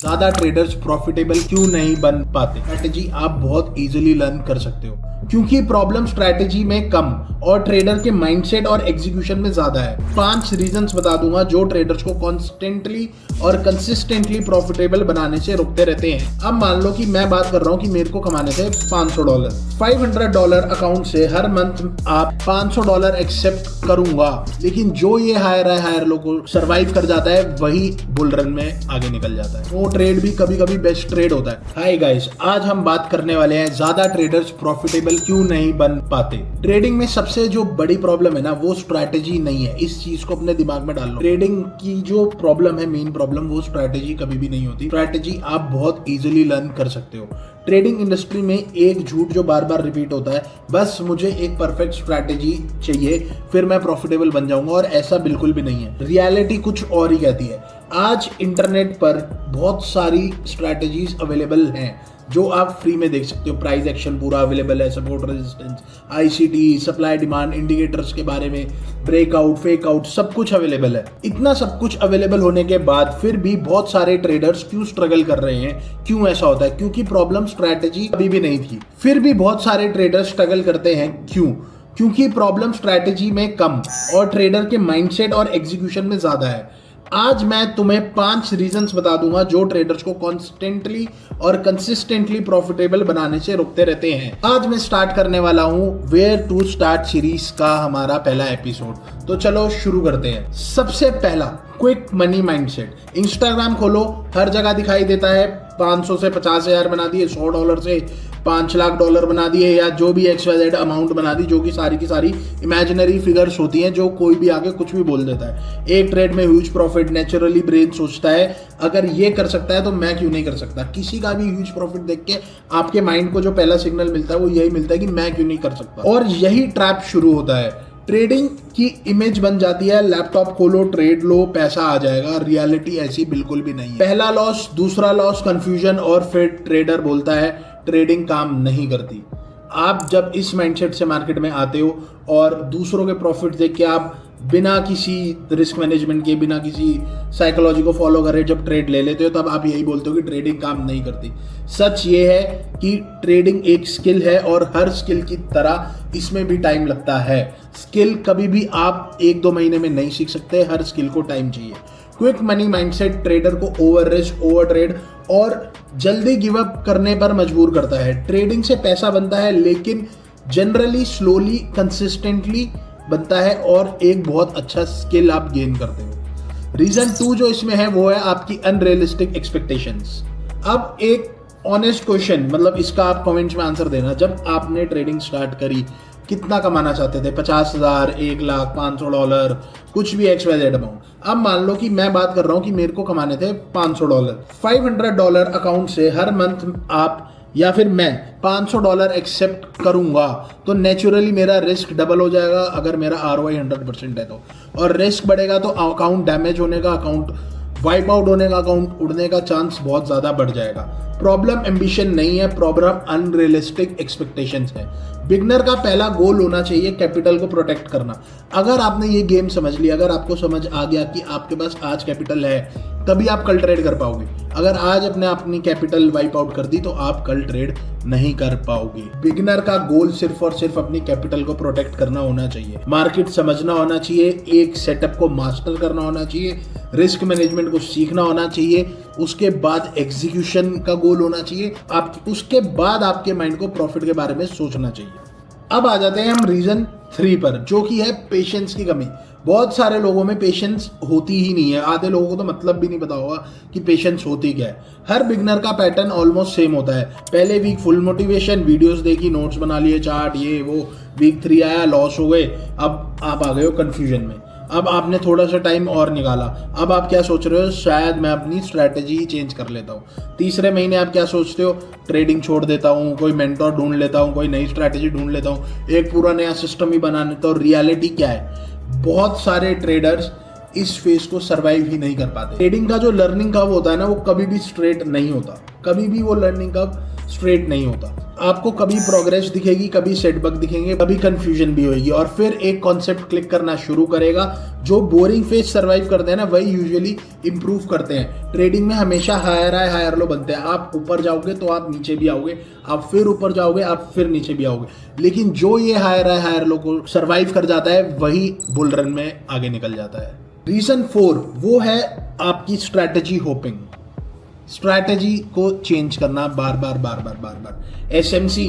ज्यादा traders profitable क्यों नहीं बन पाते? स्ट्रैटेजी आप बहुत इजीली लर्न कर सकते हो क्योंकि प्रॉब्लम स्ट्रैटेजी में कम और ट्रेडर के माइंडसेट और एग्जीक्यूशन में ज्यादा है। 5 रीजंस बता दूंगा जो ट्रेडर्स को कॉन्स्टेंटली और कंसिस्टेंटली प्रॉफिटेबल बनाने से रुकते रहते हैं। अब मान लो कि मैं बात कर रहा हूं कि मेरे को कमाने थे $500, $500 अकाउंट से हर मंथ आप $500 एक्सेप्ट करूंगा, लेकिन जो ये हायर लोगों सर्वाइव कर जाता है वही बुल रन में आगे निकल जाता है। वो ट्रेड भी कभी कभी बेस्ट ट्रेड होता है। हाय गाइस, आज हम बात करने वाले हैं ज्यादा ट्रेडर्स प्रॉफिटेबल क्यों नहीं बन पाते। ट्रेडिंग में सबसे जो बड़ी प्रॉब्लम है ना, वो स्ट्रैटेजी नहीं है। इस चीज को अपने दिमाग में डाल लो। ट्रेडिंग की जो प्रॉब्लम है, मेन प्रॉब्लम, वो स्ट्रैटेजी कभी भी नहीं होती। स्ट्रैटेजी आप बहुत इजीली लर्न कर सकते हो। ट्रेडिंग इंडस्ट्री में एक झूठ जो बार बार रिपीट होता है, बस मुझे एक परफेक्ट स्ट्रैटेजी चाहिए फिर मैं प्रॉफिटेबल बन जाऊंगा, और ऐसा बिल्कुल भी नहीं है। रियलिटी कुछ और ही कहती है। आज इंटरनेट पर बहुत सारी स्ट्रैटेजीज अवेलेबल हैं जो आप फ्री में देख सकते हो। प्राइस एक्शन पूरा अवेलेबल है, support resistance, ICT, supply demand indicators के बारे में, ब्रेकआउट, फेक आउट, सब कुछ अवेलेबल है। इतना सब कुछ अवेलेबल होने के बाद फिर भी बहुत सारे ट्रेडर्स क्यों स्ट्रगल कर रहे हैं? क्यों ऐसा होता है? क्योंकि प्रॉब्लम स्ट्रैटेजी अभी भी नहीं थी। फिर भी बहुत सारे ट्रेडर्स स्ट्रगल करते हैं। क्यों? क्योंकि प्रॉब्लम स्ट्रैटेजी में कम और ट्रेडर के माइंडसेट और एग्जीक्यूशन में ज्यादा है। आज मैं तुम्हें 5 रीजंस बता दूंगा जो ट्रेडर्स को कॉन्स्टेंटली और कंसिस्टेंटली प्रॉफिटेबल बनाने से रुकते रहते हैं। आज मैं स्टार्ट करने वाला हूं वेयर टू स्टार्ट सीरीज का हमारा पहला एपिसोड। तो चलो शुरू करते हैं। सबसे पहला, क्विक मनी माइंडसेट। इंस्टाग्राम खोलो, हर जगह दिखाई देता है 500 से 50,000 बना दिए, $100 से $5 लाख बना दिए, या जो भी XYZ अमाउंट बना दी, जो कि सारी की सारी इमेजिनरी फिगर्स होती हैं जो कोई भी आगे कुछ भी बोल देता है। एक ट्रेड में ह्यूज प्रॉफिट। नेचुरली ब्रेन सोचता है अगर ये कर सकता है तो मैं क्यों नहीं कर सकता। किसी का भी ह्यूज प्रॉफिट देख के आपके माइंड को जो पहला सिग्नल मिलता है वो यही मिलता है कि मैं क्यों नहीं कर सकता, और यही ट्रैप शुरू होता है। ट्रेडिंग की इमेज बन जाती है, लैपटॉप खोलो, ट्रेड लो, पैसा आ जाएगा। रियलिटी ऐसी बिल्कुल भी नहीं है। पहला लॉस, दूसरा लॉस, कंफ्यूजन, और फिर ट्रेडर बोलता है ट्रेडिंग काम नहीं करती। आप जब इस माइंडसेट से मार्केट में आते हो और दूसरों के प्रॉफिट देख के आप बिना किसी रिस्क मैनेजमेंट के, बिना किसी साइकोलॉजी को फॉलो करे जब ट्रेड ले लेते हो, तब आप यही बोलते हो कि ट्रेडिंग काम नहीं करती। सच ये है कि ट्रेडिंग एक स्किल है और हर स्किल की तरह इसमें भी टाइम लगता है। स्किल कभी भी आप 1-2 महीने में नहीं सीख सकते, हर स्किल को टाइम चाहिए। क्विक मनी माइंडसेट ट्रेडर को ओवर रिस्क, ओवर ट्रेड और जल्दी गिव अप करने पर मजबूर करता है। ट्रेडिंग से पैसा बनता है, लेकिन जनरली स्लोली, कंसिस्टेंटली बनता है, और एक बहुत अच्छा स्किल आप गेन करते हो। रीजन 2 जो इसमें है वो है आपकी अनरियलिस्टिक एक्सपेक्टेशंस। अब एक ऑनेस्ट क्वेश्चन, मतलब इसका आप कमेंट्स में आंसर देना। जब आपने ट्रेडिंग स्टार्ट करी, कितना कमाना चाहते थे? 50,000, 1 लाख, $500, कुछ भी XYZ अमाउंट। अब मान लो कि मैं बात कर रहा हूं कि मेरे को कमाने थे $500, $500 अकाउंट से हर मंथ आप या फिर मैं $500 एक्सेप्ट करूंगा, तो नेचुरली मेरा रिस्क डबल हो जाएगा अगर मेरा ROI 100% है तो। और रिस्क बढ़ेगा तो अकाउंट डैमेज होने का, अकाउंट वाइप आउट होने का, अकाउंट उड़ने का चांस बहुत ज़्यादा बढ़ जाएगा। प्रॉब्लम एम्बिशन नहीं है, प्रॉब्लम अनरियलिस्टिक एक्सपेक्टेशंस है। बिगनर का पहला गोल होना चाहिए कैपिटल को प्रोटेक्ट करना। अगर आपने ये गेम समझ लिया, अगर आपको समझ आ गया कि आपके पास आज कैपिटल है, तभी आप कल ट्रेड कर पाओगे। अगर आज अपनी कैपिटल वाइप आउट कर दी तो आप कल ट्रेड नहीं कर पाओगे। बिगिनर का गोल सिर्फ और सिर्फ अपनी कैपिटल को प्रोटेक्ट करना होना चाहिए, मार्केट समझना होना चाहिए, एक सेटअप को मास्टर करना होना चाहिए, रिस्क मैनेजमेंट को सीखना होना चाहिए, उसके बाद एग्जीक्यूशन का गोल होना चाहिए, आप उसके बाद आपके माइंड को प्रॉफिट के बारे में सोचना चाहिए। अब आ जाते हैं हम रीजन 3 पर, जो कि है पेशेंस की कमी। बहुत सारे लोगों में पेशेंस होती ही नहीं है। आधे लोगों को तो मतलब भी नहीं पता होगा कि पेशेंस होती क्या है। हर बिगनर का पैटर्न ऑलमोस्ट सेम होता है। पहले वीक फुल मोटिवेशन, वीडियोस देखी, नोट्स बना लिए, चार्ट, ये वो। वीक 3 आया, लॉस हो गए, अब आप आ गए हो कन्फ्यूजन में। अब आपने थोड़ा सा टाइम और निकाला, अब आप क्या सोच रहे हो? शायद मैं अपनी स्ट्रैटेजी ही चेंज कर लेता हूँ। तीसरे महीने आप क्या सोचते हो? ट्रेडिंग छोड़ देता हूँ, कोई मेंटोर ढूंढ लेता हूँ, कोई नई स्ट्रैटेजी ढूंढ लेता हूँ, एक पूरा नया सिस्टम ही बना लेता हूँ। रियलिटी क्या है? बहुत सारे ट्रेडर्स इस फेज को सर्वाइव ही नहीं कर पाते। ट्रेडिंग का जो लर्निंग कर्व होता है ना, वो कभी भी स्ट्रेट नहीं होता। कभी भी वो लर्निंग कर्व स्ट्रेट नहीं होता। आपको कभी प्रोग्रेस दिखेगी, कभी सेटबैक दिखेंगे, कभी कंफ्यूजन भी होगी, और फिर एक कॉन्सेप्ट क्लिक करना शुरू करेगा। जो बोरिंग फेज सर्वाइव करते हैं ना, वही यूजुअली इंप्रूव करते हैं। ट्रेडिंग में हमेशा हायर हाई हायर लो बनते हैं। आप ऊपर जाओगे तो आप नीचे भी आओगे, आप फिर ऊपर जाओगे, आप फिर नीचे भी आओगे। लेकिन जो ये हायर हाई हायर लो को सर्वाइव कर जाता है, वही बुल रन में आगे निकल जाता है। रीजन 4 वो है आपकी स्ट्रैटेजी होपिंग। स्ट्रैटेजी को चेंज करना बार बार। एसएमसी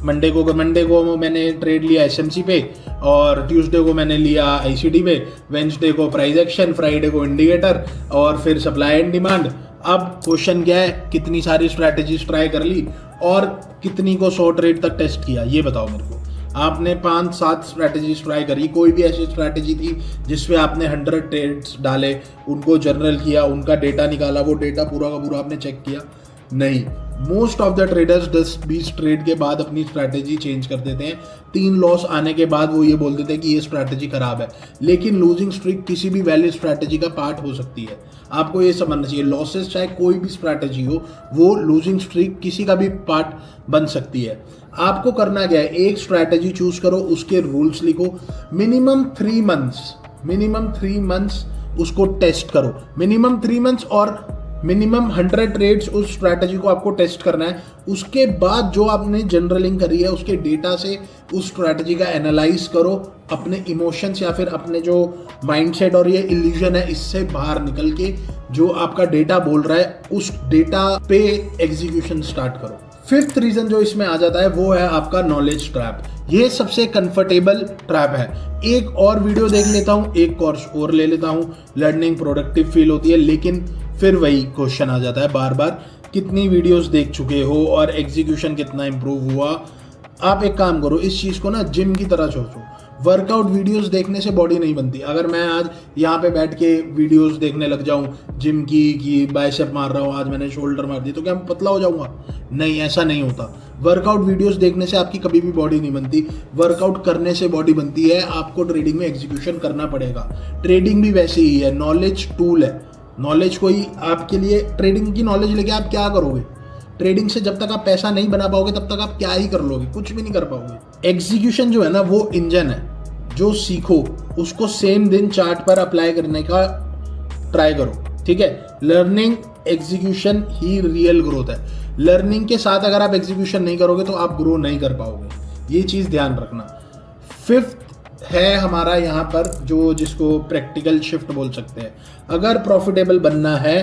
मंडे को मैंने ट्रेड लिया एसएमसी पे, और ट्यूसडे को मैंने लिया आईसीडी पे, वेंसडे को प्राइस एक्शन, फ्राइडे को इंडिकेटर, और फिर सप्लाई एंड डिमांड। अब क्वेश्चन क्या है, कितनी सारी स्ट्रैटेजीज ट्राई कर ली और कितनी को 100 ट्रेड तक टेस्ट किया, ये बताओ मेरे को। आपने 5-7 स्ट्रैटेजीज ट्राई करी, कोई भी ऐसी स्ट्रैटेजी थी जिसपे आपने 100 ट्रेड्स डाले, उनको जनरल किया, उनका डेटा निकाला, वो डेटा पूरा का पूरा आपने चेक किया? नहीं। Most of the traders 10-20 trade के बाद अपनी स्ट्रैटेजी चेंज कर देते हैं। 3 लॉस आने के बाद वो ये बोल देते हैं कि ये स्ट्रैटेजी खराब है। लेकिन लूजिंग स्ट्रीक किसी भी वैलिड स्ट्रैटेजी का पार्ट हो सकती है। आपको ये समझना चाहिए, लॉसेस चाहे कोई भी स्ट्रैटेजी हो, वो लूजिंग स्ट्रीक किसी का भी पार्ट बन सकती है। आपको करना क्या है, एक स्ट्रैटेजी चूज करो, उसके रूल्स लिखो, मिनिमम 3 मंथ्स उसको टेस्ट करो, मिनिमम 3 मंथ्स, और मिनिमम 100 ट्रेड्स उस स्ट्रैटेजी को आपको टेस्ट करना है। उसके बाद जो आपने जनरलिंग करी है, उसके डेटा से उस स्ट्रैटेजी का एनालाइज करो, अपने इमोशंस या फिर अपने जो माइंडसेट और ये इल्यूजन है, इससे बाहर निकल के जो आपका डेटा बोल रहा है, उस डेटा पे एग्जीक्यूशन स्टार्ट करो। 5th रीजन जो इसमें आ जाता है वो है आपका नॉलेज ट्रैप। ये सबसे कंफर्टेबल ट्रैप है। एक और वीडियो देख लेता हूँ, एक कोर्स और ले लेता हूँ, लर्निंग प्रोडक्टिव फील होती है, लेकिन फिर वही क्वेश्चन आ जाता है बार बार, कितनी वीडियोस देख चुके हो और एग्जीक्यूशन कितना इंप्रूव हुआ। आप एक काम करो, इस चीज़ को ना जिम की तरह सोचो। वर्कआउट वीडियोस देखने से बॉडी नहीं बनती। अगर मैं आज यहाँ पे बैठ के वीडियोस देखने लग जाऊँ जिम की, कि बाइसेप मार रहा हूँ, आज मैंने शोल्डर मार दी, तो क्या मैं पतला हो जाऊँगा? नहीं, ऐसा नहीं होता। वर्कआउट वीडियोस देखने से आपकी कभी भी बॉडी नहीं बनती। वर्कआउट करने से बॉडी बनती है। आपको ट्रेडिंग में एग्जीक्यूशन करना पड़ेगा। ट्रेडिंग भी वैसे ही है, नॉलेज टूल है। नॉलेज कोई आपके लिए, ट्रेडिंग की नॉलेज लेके आप क्या करोगे? ट्रेडिंग से जब तक आप पैसा नहीं बना पाओगे तब तक आप क्या ही कर लोगे? कुछ भी नहीं कर पाओगे। एग्जीक्यूशन जो है ना, वो इंजन है। जो सीखो उसको सेम दिन चार्ट पर अप्लाई करने का ट्राई करो, ठीक है? लर्निंग एग्जीक्यूशन ही रियल ग्रोथ है। लर्निंग के साथ अगर आप एग्जीक्यूशन नहीं करोगे तो आप ग्रो नहीं कर पाओगे। ये चीज़ ध्यान रखना। 5th है हमारा यहाँ पर जो, जिसको प्रैक्टिकल शिफ्ट बोल सकते हैं। अगर प्रॉफिटेबल बनना है,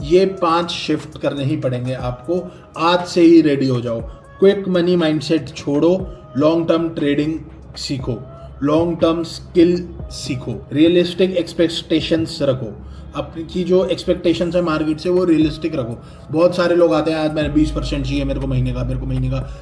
ये 5 शिफ्ट करने ही पड़ेंगे आपको। आज से ही रेडी हो जाओ। क्विक मनी माइंडसेट छोड़ो, लॉन्ग टर्म ट्रेडिंग सीखो, लॉन्ग टर्म स्किल सीखो, रियलिस्टिक एक्सपेक्टेशंस रखो। अपनी जो एक्सपेक्टेशंस है मार्केट से, वो रियलिस्टिक रखो। बहुत सारे लोग आते हैं, आज मैंने 20% चाहिए मेरे को महीने का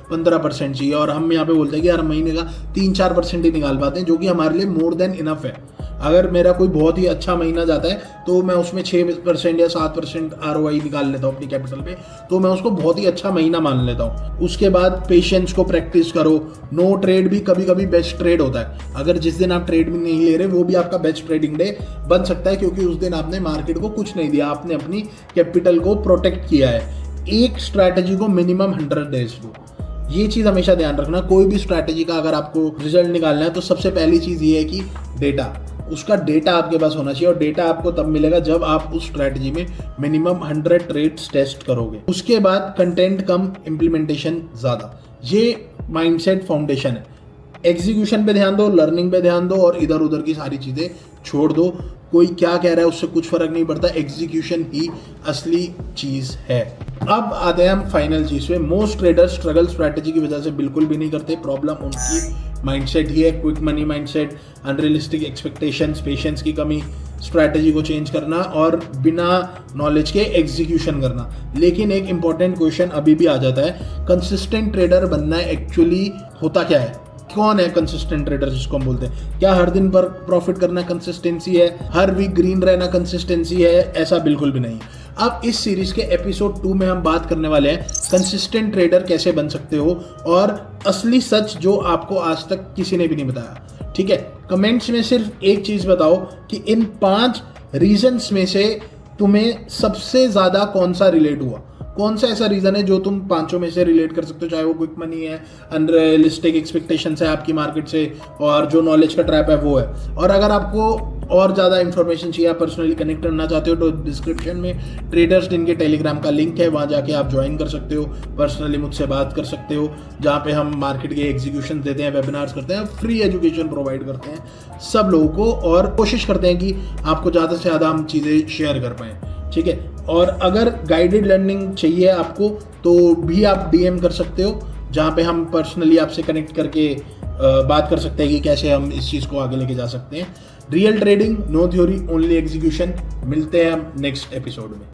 15% चाहिए, और हम यहाँ पे बोलते हैं कि यार महीने का 3-4% ही निकाल पाते हैं, जो कि हमारे लिए मोर देन इनफ है। अगर मेरा कोई बहुत ही अच्छा महीना जाता है तो मैं उसमें 6% या 7% ROI निकाल लेता हूँ अपनी कैपिटल पे, तो मैं उसको बहुत ही अच्छा महीना मान लेता हूँ। उसके बाद पेशेंस को प्रैक्टिस करो। नो ट्रेड भी कभी कभी बेस्ट ट्रेड होता है। अगर जिस दिन आप ट्रेड भी नहीं ले रहे, वो भी आपका बेस्ट ट्रेडिंग डे बन सकता है, क्योंकि उस दिन आपने मार्केट को कुछ नहीं दिया, आपने अपनी कैपिटल को प्रोटेक्ट किया है। एक स्ट्रैटेजी को मिनिमम 100 डेज दो। ये चीज़ हमेशा ध्यान रखना। कोई भी स्ट्रैटेजी का अगर आपको रिजल्ट निकालना है तो सबसे पहली चीज़ ये है कि डेटा, उसका डेटा आपके पास होना चाहिए, और डेटा आपको तब मिलेगा जब आप उस स्ट्रैटेजी में मिनिमम 100 ट्रेड्स टेस्ट करोगे। उसके बाद कंटेंट कम, इम्प्लीमेंटेशन ज़्यादा। ये माइंडसेट फाउंडेशन है। एग्जीक्यूशन पे ध्यान दो, लर्निंग पे ध्यान दो, और इधर उधर की सारी चीज़ें छोड़ दो। कोई क्या कह रहा है उससे कुछ फर्क नहीं पड़ता। एग्जीक्यूशन ही असली चीज़ है। अब आते हैं हम फाइनल चीज़ पे। मोस्ट ट्रेडर्स स्ट्रगल स्ट्रैटेजी की वजह से बिल्कुल भी नहीं करते। प्रॉब्लम उनकी माइंडसेट ही है। Quick money mindset, unrealistic expectations, patience की कमी, स्ट्रैटेजी को चेंज करना, और बिना नॉलेज के एग्जीक्यूशन करना। लेकिन एक इंपॉर्टेंट क्वेश्चन अभी भी आ जाता है, कंसिस्टेंट ट्रेडर बनना एक्चुअली होता क्या है? कौन है कंसिस्टेंट ट्रेडर जिसको हम बोलते हैं? क्या हर दिन पर प्रॉफिट करना कंसिस्टेंसी है? हर वीक ग्रीन रहना कंसिस्टेंसी है? ऐसा बिल्कुल भी नहीं। अब इस सीरीज के एपिसोड 2 में हम बात करने वाले हैं कंसिस्टेंट ट्रेडर कैसे बन सकते हो, और असली सच जो आपको आज तक किसी ने भी नहीं बताया, ठीक है? कमेंट्स में सिर्फ एक चीज बताओ कि इन 5 रीजंस में से तुम्हें सबसे ज्यादा कौन सा रिलेट हुआ। कौन सा ऐसा रीज़न है जो तुम पांचों में से रिलेट कर सकते हो, चाहे वो क्विक मनी है, अनरियलिस्टिक एक्सपेक्टेशंस है आपकी मार्केट से, और जो नॉलेज का ट्रैप है वो है। और अगर आपको और ज़्यादा इन्फॉर्मेशन चाहिए, आप पर्सनली कनेक्ट करना चाहते हो, तो डिस्क्रिप्शन में ट्रेडर्स दिन के टेलीग्राम का लिंक है, वहाँ जाके आप ज्वाइन कर सकते हो, पर्सनली मुझसे बात कर सकते हो, जहाँ पे हम मार्केट के एग्जीक्यूशन देते हैं, वेबिनार्स करते हैं, फ्री एजुकेशन प्रोवाइड करते हैं सब लोगों को, और कोशिश करते हैं कि आपको ज़्यादा से ज़्यादा हम चीज़ें शेयर कर पाएँ, ठीक है। और अगर गाइडेड लर्निंग चाहिए आपको तो भी आप DM कर सकते हो, जहाँ पे हम पर्सनली आपसे कनेक्ट करके बात कर सकते हैं कि कैसे हम इस चीज़ को आगे लेके जा सकते हैं। Real trading, no theory, only execution. मिलते हैं हम नेक्स्ट एपिसोड में।